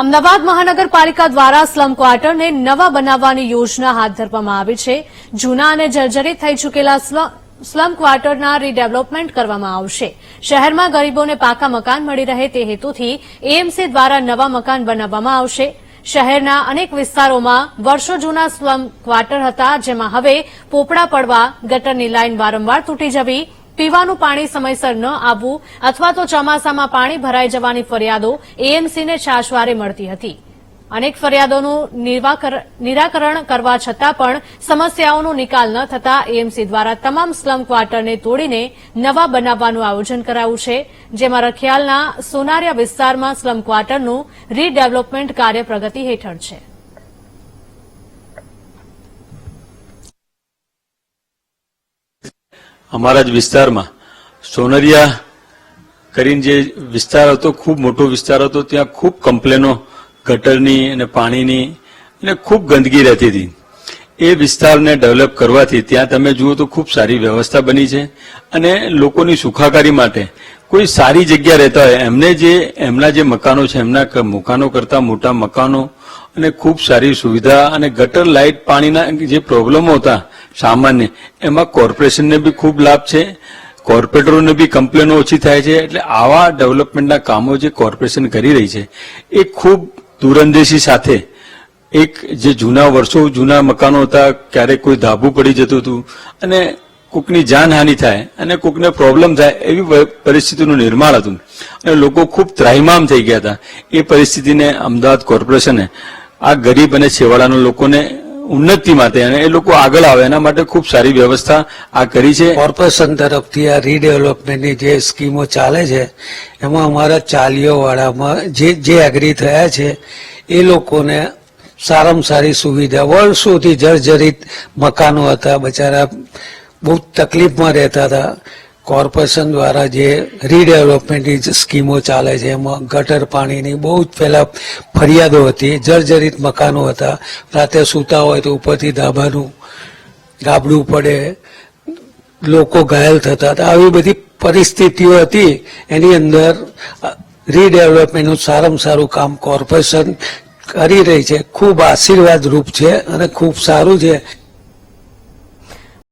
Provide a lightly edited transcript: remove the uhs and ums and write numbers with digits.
અમદાવાદ મહાનગરપાલિકા દ્વારા સ્લમ ક્વાર્ટરને નવા બનાવવાની યોજના હાથ ધરવામાં આવી છે. જૂના અને જર્જરિત થઈ ચૂકેલા સ્લમ ક્વાર્ટરના રીડેવલપમેન્ટ કરવામાં આવશે. શહેરમાં ગરીબોને પાકા મકાન મળી રહે તે હેતુથી એએમસી દ્વારા નવા મકાન બનાવવામાં આવશે. શહેરના અનેક વિસ્તારોમાં વર્ષો જૂના સ્લમ ક્વાર્ટર હતા, જેમાં હવે પોપડા પડવા, ગટરની લાઇન વારંવાર તૂટી જવી, પીવાનું પાણી સમયસર ન આવવું અથવા તો ચોમાસામાં પાણી ભરાઈ જવાની ફરિયાદો એએમસીને છાશવારે મળતી હતી. અનેક ફરિયાદોનું નિરાકરણ કરવા છતાં પણ સમસ્યાઓનો નિકાલ ન થતા એએમસી દ્વારા તમામ સ્લમ ક્વાર્ટરને તોડીને નવા બનાવવાનું આયોજન કરાયું છે, જેમાં રખિયાલના સોનારિયા વિસ્તારમાં સ્લમ ક્વાર્ટરનું રીડેવલપમેન્ટ કાર્ય પ્રગતિ હેઠળ છે. અમારા જ વિસ્તારમાં સોનરિયા કરીને જે વિસ્તાર હતો, ખૂબ મોટો વિસ્તાર હતો, ત્યાં ખૂબ કમ્પ્લેનો ગટરની અને પાણીની અને ખૂબ ગંદકી રહેતી હતી. એ વિસ્તારને ડેવલપ કરવાથી ત્યાં તમે જુઓ તો ખૂબ સારી વ્યવસ્થા બની છે અને લોકોની સુખાકારી માટે કોઈ સારી જગ્યા રહેતા હોય એમના જે મકાનો છે, એમના મકાનો કરતાં મોટા મકાનો અને ખૂબ સારી સુવિધા અને ગટર લાઇટ પાણીના જે પ્રોબ્લેમો હતા સામાન્ય, એમાં કોર્પોરેશનને બી ખૂબ લાભ છે, કોર્પોરેટરોને બી કમ્પ્લેનો ઓછી થાય છે. એટલે આવા ડેવલપમેન્ટના કામો જે કોર્પોરેશન કરી રહી છે એ ખૂબ દૂરંદેશી સાથે એક જે વર્ષો જૂના મકાનો હતા, ક્યારેક કોઈ ધાબુ પડી જતું હતું અને કોકની જાનહાનિ થાય અને કોકને પ્રોબ્લેમ થાય એવી પરિસ્થિતિનું નિર્માણ હતું અને લોકો ખૂબ ત્રાહિમામ થઈ ગયા હતા. એ પરિસ્થિતિને અમદાવાદ કોર્પોરેશને આ ગરીબ અને છેવાડાના લોકોને ઉન્નતિ માટે અને એ લોકો આગળ આવે એના માટે ખૂબ સારી વ્યવસ્થા આ કરી છે. કોર્પોરેશન તરફથી આ રીડેવલપમેન્ટની જે સ્કીમો ચાલે છે એમાં અમારા ચાલીઓવાળામાં જે એગ્રી થયા છે એ લોકોને સારામાં સારી સુવિધા, વર્ષોથી જર્જરિત મકાનો હતા, બચારા બહુ તકલીફમાં રહેતા હતા. કોર્પોરેશન દ્વારા જે રીડેવલપમેન્ટની સ્કીમો ચાલે છે એમાં ગટર પાણીની બહુ જ પહેલા ફરિયાદો હતી, જર્જરિત મકાનો હતા, રાતે સૂતા હોય તો ઉપરથી ધાબાનું ગાબડું પડે, લોકો ઘાયલ થતા હતા. આવી બધી પરિસ્થિતિઓ હતી. એની અંદર રીડેવલપમેન્ટનું સારામાં સારું કામ કોર્પોરેશન કરી રહી છે. ખૂબ આશીર્વાદ રૂપ છે અને ખૂબ સારું છે.